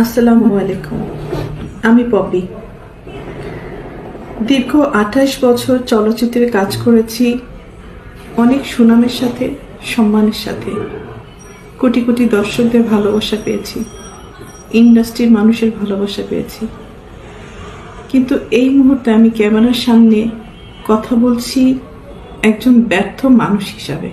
আসসালামু আলাইকুম। আমি পপি। দীর্ঘ 28 বছর চলচ্চিত্রে কাজ করেছি, অনেক সুনামের সাথে, সম্মানের সাথে। কোটি কোটি দর্শকদের ভালোবাসা পেয়েছি, ইন্ডাস্ট্রির মানুষের ভালোবাসা পেয়েছি। কিন্তু এই মুহূর্তে আমি ক্যামেরার সামনে কথা বলছি একজন ব্যর্থ মানুষ হিসাবে।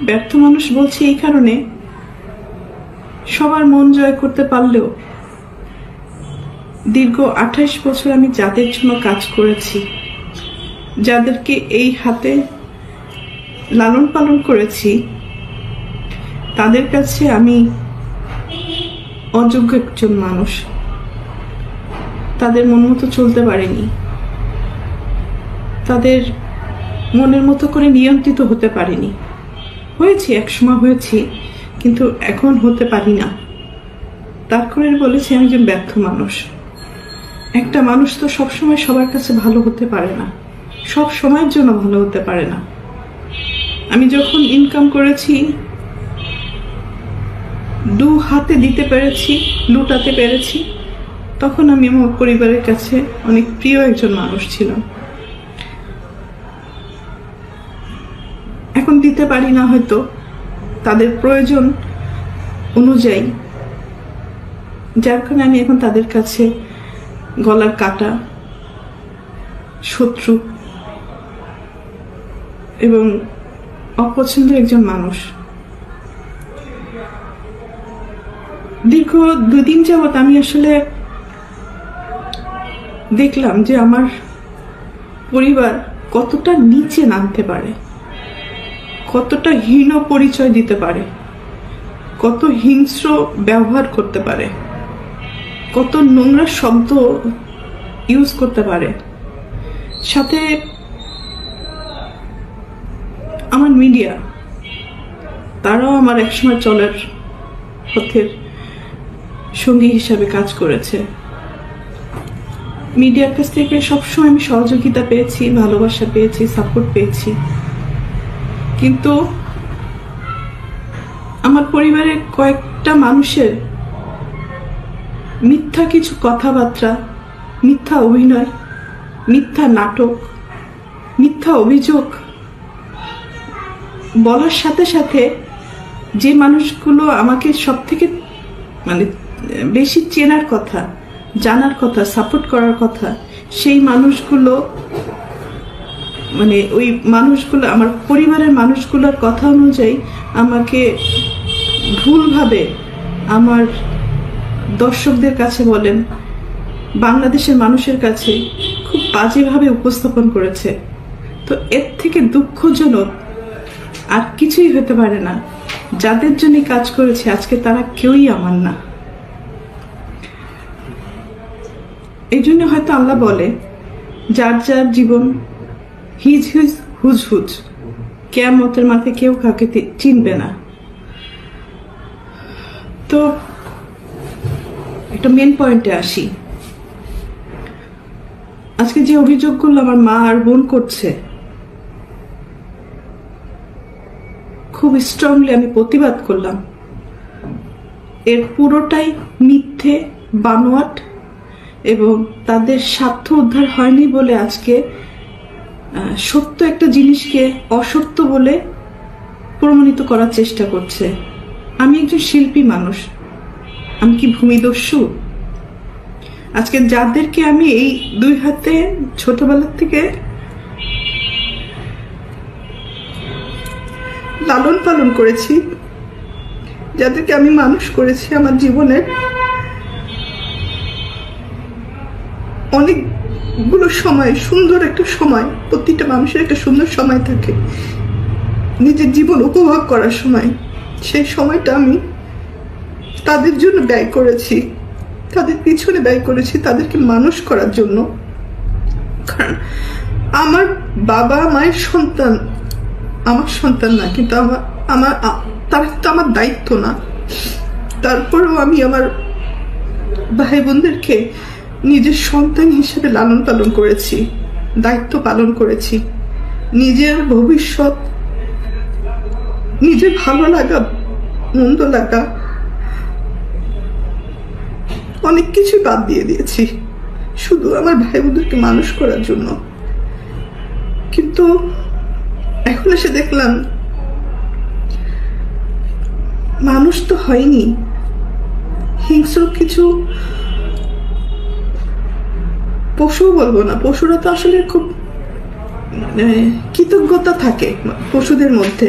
ব্যর্থ মানুষ বলছি এই কারণে, সবার মন জয় করতে পারলেও দীর্ঘ 28 বছর আমি যাদের জন্য কাজ করেছি, যাদেরকে এই হাতে লালন পালন করেছি, তাদের কাছে আমি অযোগ্য একজন মানুষ। তাদের মন মতো চলতে পারিনি, তাদের মনের মতো করে নিয়ন্ত্রিত হতে পারিনি। হয়েছি, একসময় হয়েছি, কিন্তু এখন হতে পারি না। তার করে বলেছি আমি একজন ব্যর্থ মানুষ। একটা মানুষ তো সবসময় সবার কাছে ভালো হতে পারে না, সব সময়ের জন্য ভালো হতে পারে না। আমি যখন ইনকাম করেছি, দু হাতে দিতে পেরেছি, লুটাতে পেরেছি, তখন আমি আমার পরিবারের কাছে অনেক প্রিয় একজন মানুষ ছিলাম। এখন দিতে পারি না, হয়তো তাদের প্রয়োজন অনুযায়ী, যার কারণে আমি এখন তাদের কাছে গলার কাটা, শত্রু এবং অপছন্দের একজন মানুষ। দীর্ঘ 2 দিন যাবৎ আমি আসলে দেখলাম যে আমার পরিবার কতটা নিচে নামতে পারে, কতটা হীন পরিচয় দিতে পারে, কত হিংস্র ব্যবহার করতে পারে, কত নোংরা শব্দ ইউজ করতে পারে। সাথে আমার মিডিয়া, তারাও আমার একসময় চলার পথের সঙ্গী হিসাবে কাজ করেছে। মিডিয়ার কাছ থেকে সবসময় আমি সহযোগিতা পেয়েছি, ভালোবাসা পেয়েছি, সাপোর্ট পেয়েছি। কিন্তু আমার পরিবারের কয়েকটা মানুষের মিথ্যা কিছু কথাবার্তা, মিথ্যা অভিনয়, মিথ্যা নাটক, মিথ্যা অভিযোগ বলার সাথে সাথে যে মানুষগুলো আমাকে সব থেকে বেশি চেনার কথা, জানার কথা, সাপোর্ট করার কথা, সেই মানুষগুলো ওই মানুষগুলো, আমার পরিবারের মানুষগুলোর কথা অনুযায়ী আমাকে ভুলভাবে আমার দর্শকদের কাছে বলেন, বাংলাদেশের মানুষের কাছে খুব বাজেভাবে উপস্থাপন করেছে। তো এর থেকে দুঃখজনক আর কিছুই হতে পারে না। যাদের জন্য কাজ করেছে আজকে তারা কেউই আমার না। এই জন্য হয়তো আল্লাহ বলে, যার যার জীবন হিজ হিজ হুজ হুজ, কিয়ামতের মাঠে কেউ কাউকে চিনবে না। তো একটা মেন পয়েন্টে আসি। আজকে যে অভিযোগগুলো আমার মা আর বোন করছে, খুব স্ট্রংলি আমি প্রতিবাদ করলাম। এর পুরোটাই মিথ্যে, বানোয়াট, এবং তাদের স্বার্থ উদ্ধার হয়নি বলে আজকে সত্য একটা জিনিসকে অসত্য বলে প্রমাণিত করার চেষ্টা করছে। আমি একজন শিল্পী মানুষ, আমি কি ভূমিদস্যু? আজকে যাদেরকে আমি এই 2 হাতে ছোটবেলার থেকে লালন পালন করেছি, যাদেরকে আমি মানুষ করেছি, আমার জীবনের অনেকগুলো সময়, সুন্দর একটা সময়, প্রতিটা মানুষের একটা সুন্দর সময় থাকে নিজের জীবন উপভোগ করার সময়। সেই সময়টা আমি তাদের জন্য ব্যয় করেছি, তাদের পিছনে ব্যয় করেছি, তাদেরকে মানুষ করার জন্য। কারণ আমার বাবা মায়ের সন্তান আমার সন্তান না, কিন্তু তারা তো আমার দায়িত্ব না। তারপরেও আমি আমার ভাই বোনদেরকে নিজের সন্তান হিসেবে লালন পালন করেছি, দায়িত্ব পালন করেছি। নিজের ভবিষ্যৎ, নিজের ভালো লাগা, মন্দ লাগা অনেক কিছুই বাদ দিয়ে দিয়েছি শুধু আমার ভাই বোনদেরকে মানুষ করার জন্য। কিন্তু এখন এসে দেখলাম মানুষ তো হয়নি, হিংস্র কিছু পশু বলবো না, পশুরা তো আসলে খুব কৃতজ্ঞতা থাকে পশুদের মধ্যে,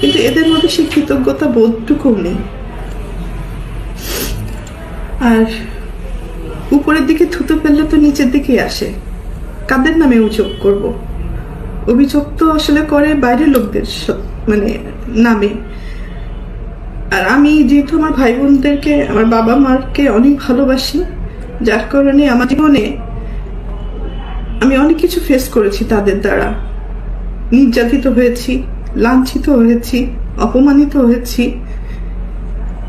কিন্তু এদের মধ্যে সেই কৃতজ্ঞতা বোধটুকু নেই। আর উপরের দিকে থুতো ফেললে তো নিচের দিকে আসে। কাদের নামে অভিযোগ করব? অভিযোগ তো আসলে করে বাইরের লোকদের মানে নামে। আর আমি যেহেতু আমার ভাই বোনদেরকে, আমার বাবা মাকে অনেক ভালোবাসি, যার কারণে আমার জীবনে আমি অনেক কিছু ফেস করেছি তাদের দ্বারা। নির্যাতিত হয়েছি, লাঞ্ছিত হয়েছি, অপমানিত হয়েছি।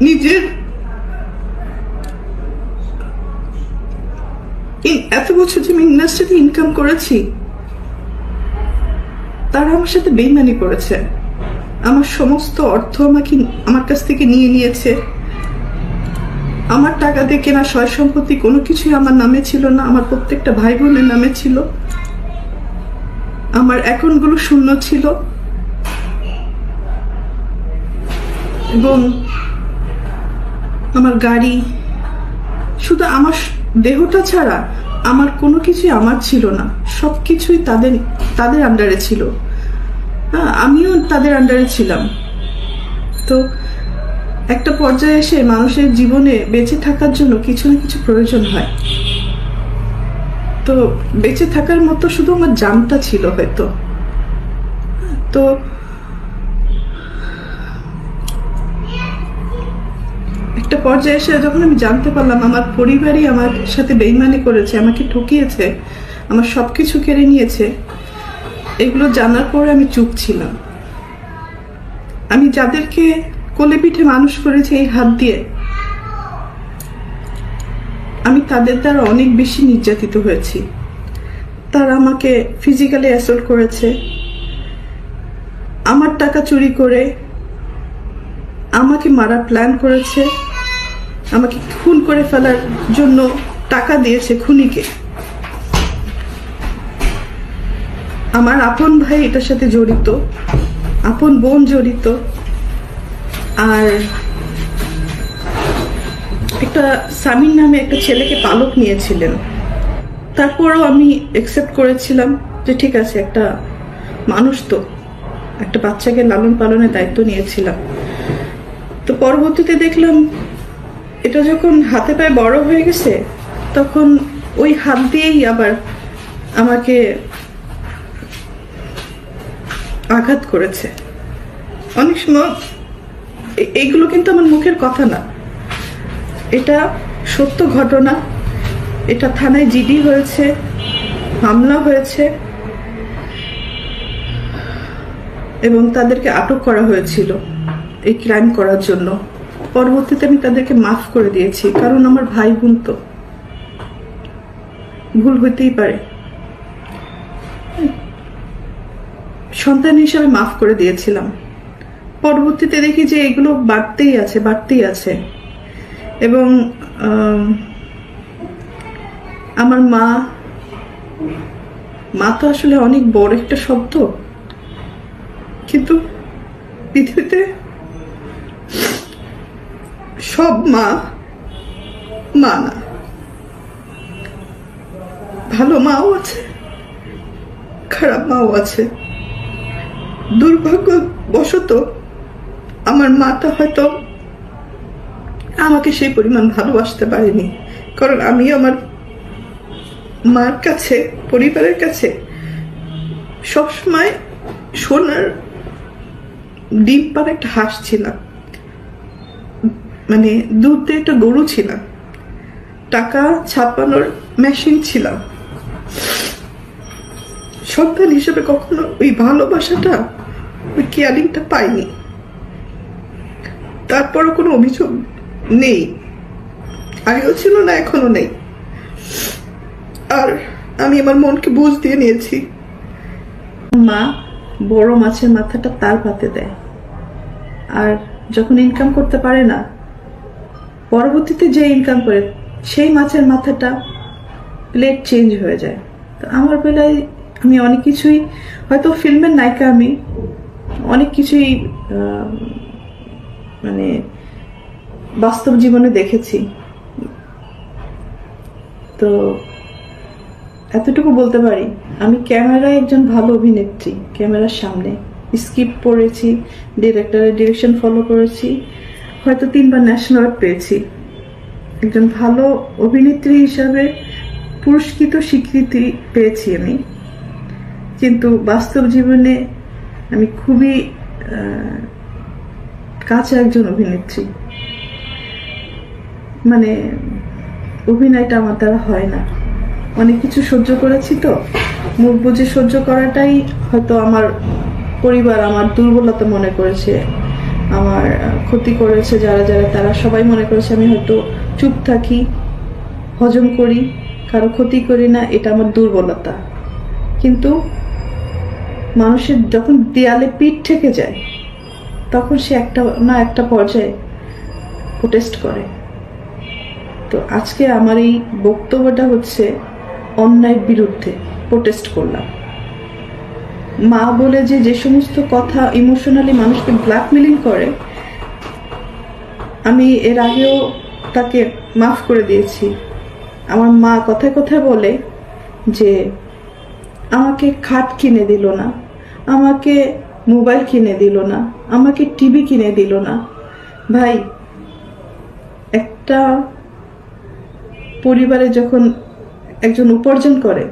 নিজের এত বছর যে আমি ইন্ডাস্ট্রিতে ইনকাম করেছি, তারা আমার সাথে বেইমানি করেছে। আমার সমস্ত অর্থ আমার কাছ থেকে নিয়ে নিয়েছে। আমার টাকা দিয়ে কেনা সয় সম্পত্তি কোনো কিছুই আমার নামে ছিল না, আমার প্রত্যেকটা ভাই বোনের নামে ছিল। আমার অ্যাকাউন্টগুলো শূন্য ছিল এবং আমার গাড়ি, শুধু আমার দেহটা ছাড়া আমার কোনো কিছুই আমার ছিল না। সবকিছুই তাদের আন্ডারে ছিল। হ্যাঁ, আমিও তাদের আন্ডারে ছিলাম। তো একটা পর্যায়ে এসে মানুষের জীবনে বেঁচে থাকার জন্য কিছু না কিছু প্রয়োজন হয়। তো বেঁচে থাকার মতো শুধু আমার জানটা ছিল হয়তো। তো একটা পর্যায়ে এসে যখন আমি জানতে পারলাম আমার পরিবারই আমার সাথে বেইমানি করেছে, আমাকে ঠকিয়েছে, আমার সবকিছু কেড়ে নিয়েছে, এগুলো জানার পরে আমি চুপ ছিলাম। আমি যাদেরকে কোলে পিঠে মানুষ করেছি এই হাত দিয়ে, আমি তাদের দ্বারা অনেক বেশি নির্যাতিত হয়েছি। তারা আমাকে ফিজিক্যালি অ্যাসল্ট করেছে, আমার টাকা চুরি করে আমাকে মারার প্ল্যান করেছে, আমাকে খুন করে ফেলার জন্য টাকা দিয়েছে খুনিকে। আমার আপন ভাই এটার সাথে জড়িত, আপন বোন জড়িত, আর একটা সামিন নামে একটা ছেলেকে পালক নিয়েছিলেন। তারপরও আমি অ্যাকসেপ্ট করেছিলাম যে ঠিক আছে, একটা মানুষ তো, একটা বাচ্চাকে লালন পালনের দায়িত্ব নিয়েছিলাম। তো পরবর্তীতে দেখলাম এটা যখন হাতে পায়ে বড় হয়ে গেছে, তখন ওই হাত দিয়েই আবার আমাকে আঘাত করেছে। অনেক সময় এইগুলো কিন্তু আমার মুখের কথা না, এটা সত্য ঘটনা। এটা থানায় জিডি হয়েছে, মামলা হয়েছে এবং তাদেরকে আটক করা হয়েছিল এই ক্রাইম করার জন্য। পরবর্তীতে আমি তাদেরকে মাফ করে দিয়েছি, কারণ আমার ভাই বোন তো, ভুল হইতেই পারে। সন্তান হিসাবে মাফ করে দিয়েছিলাম। পরবর্তীতে দেখি যে এগুলো বাড়তেই আছে এবং আমার মা তো আসলে অনেক বড় একটা শব্দ, কিন্তু পৃথিবীতে সব মা না, ভালো মাও আছে, খারাপ মাও আছে। দুর্ভাগ্যবশত আমার মাটা হয়তো আমাকে সেই পরিমাণ ভালোবাসতে পারেনি, কারণ আমি আমার মার কাছে, পরিবারের কাছে সবসময় সোনার ডিম পাড়া একটা হাঁস ছিলাম, মানে দুধ দিয়ে একটা গরু ছিলাম, টাকা ছাপানোর মেশিন ছিলাম। সন্তান হিসেবে কখনো ওই ভালোবাসাটা, ওই কেয়ারিংটা পাইনি। তারপরও কোনো অভিযোগ নেই, আগেও ছিল না, এখনো নেই। আর আমি আমার মনকে বুঝ দিয়ে নিয়েছি, মা বড় মাছের মাথাটা তার পাতে দেয়। আর যখন ইনকাম করতে পারে না, পরবর্তীতে যে ইনকাম করে সেই মাছের মাথাটা প্লেট চেঞ্জ হয়ে যায়। তো আমার বেলায় আমি অনেক কিছুই, হয়তো ফিল্মের নায়িকা, আমি অনেক কিছুই মানে বাস্তব জীবনে দেখেছি। তো এতটুকু বলতে পারি, আমি ক্যামেরায় একজন ভালো অভিনেত্রী। ক্যামেরার সামনে স্ক্রিপ্ট পড়েছি, ডিরেক্টরের ডিরেকশন ফলো করেছি, হয়তো 3বার ন্যাশনাল অ্যাওয়ার্ড পেয়েছি। একজন ভালো অভিনেত্রী হিসাবে পুরস্কৃত স্বীকৃতি পেয়েছি আমি। কিন্তু বাস্তব জীবনে আমি খুবই কাঁচা একজন অভিনেত্রী। মানে অভিনয়টা আমার দ্বারা হয় না। অনেক কিছু সহ্য করেছি, তো মুখ বুঝে সহ্য করাটাই হয়তো আমার পরিবার আমার দুর্বলতা মনে করেছে, আমার ক্ষতি করেছে যারা যারা, তারা সবাই মনে করেছে আমি হয়তো চুপ থাকি, হজম করি, কারো ক্ষতি করি না, এটা আমার দুর্বলতা। কিন্তু মানুষের যখন দেয়ালে পিঠ ঠেকে যায়, তখন সে একটা না একটা পর্যায়ে প্রোটেস্ট করে। তো আজকে আমার এই বক্তব্যটা হচ্ছে অন্যায়ের বিরুদ্ধে প্রোটেস্ট করলাম। মা বলে যে সমস্ত কথা ইমোশনালি মানুষকে ব্ল্যাকমেলিং করে, আমি এর আগেও তাকে মাফ করে দিয়েছি। আমার মা কথায় কথায় বলে যে আমাকে খাট কিনে দিল না, আমাকে মোবাইল কিনে দিল না, আমাকে টিভি কিনে দিল না। ভাই, একটা পরিবারে যখন একজন উপার্জন করে,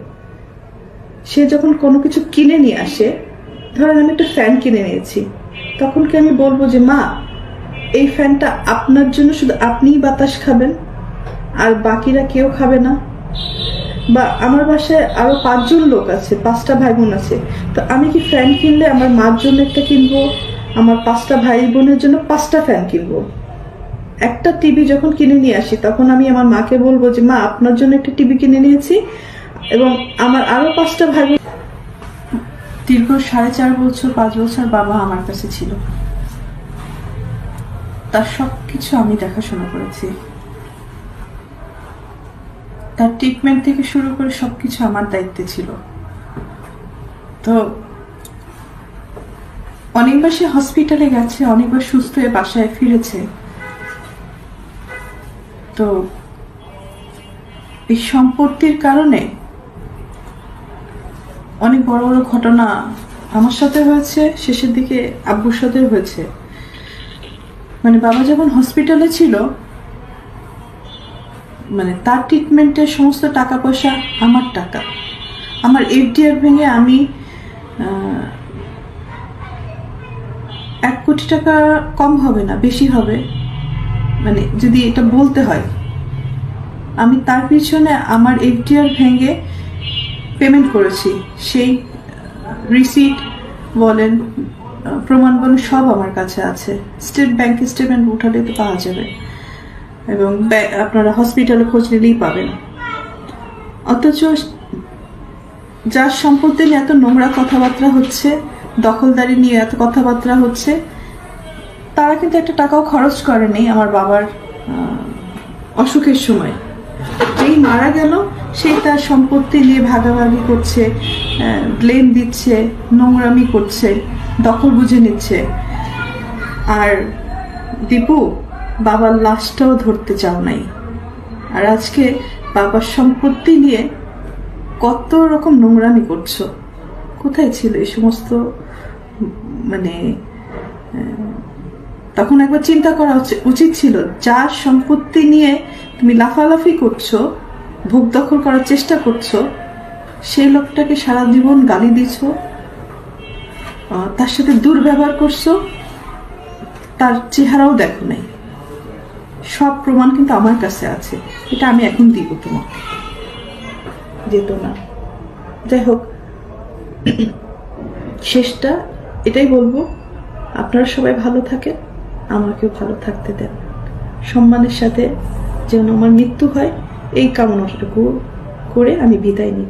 সে যখন কোনো কিছু কিনে নিয়ে আসে, ধরেন আমি একটা ফ্যান কিনে নিয়েছি, তখন কি আমি বলবো যে মা এই ফ্যানটা আপনার জন্য শুধু আপনিই বাতাস খাবেন আর বাকিরা কেউ খাবে না? বা আমার বাসায় আরো 5 জন লোক আছে, 5টা ভাই বোন আছে, তো আমি কি ফ্যান কিনলে আমার মার জন্য একটা কিনবো, আমার 5টা ভাই বোনের জন্য 5টা ফ্যান কিনবো? একটা টিভি যখন কিনে নিয়ে আসি, তখন আমি আমার মাকে বলবো যে মা আপনার জন্য একটা টিভি কিনে নিয়েছি, এবং আমার আরো 5টা ভাই বোন। দীর্ঘ 4.5 বছর 5 বছর বাবা আমার কাছে ছিল, তার সবকিছু আমি দেখাশোনা করেছি। তার ট্রিটমেন্ট থেকে শুরু করে সবকিছু আমার দায়িত্বে ছিল। তো অনেকবার সে হসপিটালে গেছে, অনেকবার সুস্থ হয়ে বাসায় ফিরেছে। তো এই সম্পত্তির কারণে অনেক বড় বড় ঘটনা আমার সাথে হয়েছে, শেষের দিকে আব্বুর সাথে হয়েছে। মানে বাবা যখন হসপিটালে ছিল, মানে তার ট্রিটমেন্টের সমস্ত টাকা পয়সা আমার টাকা। আমার এফডিআর ভেঙে আমি 1 কোটি টাকা কম হবে না, বেশি হবে, মানে যদি এটা বলতে হয়। আমি তার পিছনে আমার এফডিআর ভেঙে পেমেন্ট করেছি, সেই রিসিট বলেন, প্রমাণ বলেন, সব আমার কাছে আছে। স্টেট ব্যাংকে স্টেটমেন্ট উঠালে তো পাওয়া যাবে, এবং আপনারা হসপিটালে খোঁজ নিলেই পাবেন। অথচ যার সম্পত্তি নিয়ে এত নোংরা কথাবার্তা হচ্ছে, দখলদারি নিয়ে এত কথাবার্তা হচ্ছে, তারা কিন্তু একটা টাকাও খরচ করেনি আমার বাবার অসুখের সময়। যেই মারা গেল, সেই তার সম্পত্তি নিয়ে ভাগাভাগি করছে, ব্লেম দিচ্ছে, নোংরামি করছে, দখল বুঝে নিচ্ছে। আর দীপু, বাবার লাশটাও ধরতে চাও নাই। আর আজকে বাবার সম্পত্তি নিয়ে কত রকম নোংরামি করছো। কোথায় ছিল এই সমস্ত? মানে তখন একবার চিন্তা করা উচিত ছিল, যার সম্পত্তি নিয়ে তুমি লাফালাফি করছো, ভোগ দখল করার চেষ্টা করছো, সেই লোকটাকে সারা জীবন গালি দিচ্ছ, তার সাথে দুর্ব্যবহার করছো, তার চেহারাও দেখো নাই। সব প্রমাণ কিন্তু আমার কাছে আছে, এটা আমি এখন দিব তোমাকে, যেত না। যাই হোক, শেষটা এটাই বলবো, আপনারা সবাই ভালো থাকেন, আমাকেও ভালো থাকতে দেন, সম্মানের সাথে যেন আমার মৃত্যু হয়, এই কামনাটুকু করে আমি বিদায় নিই।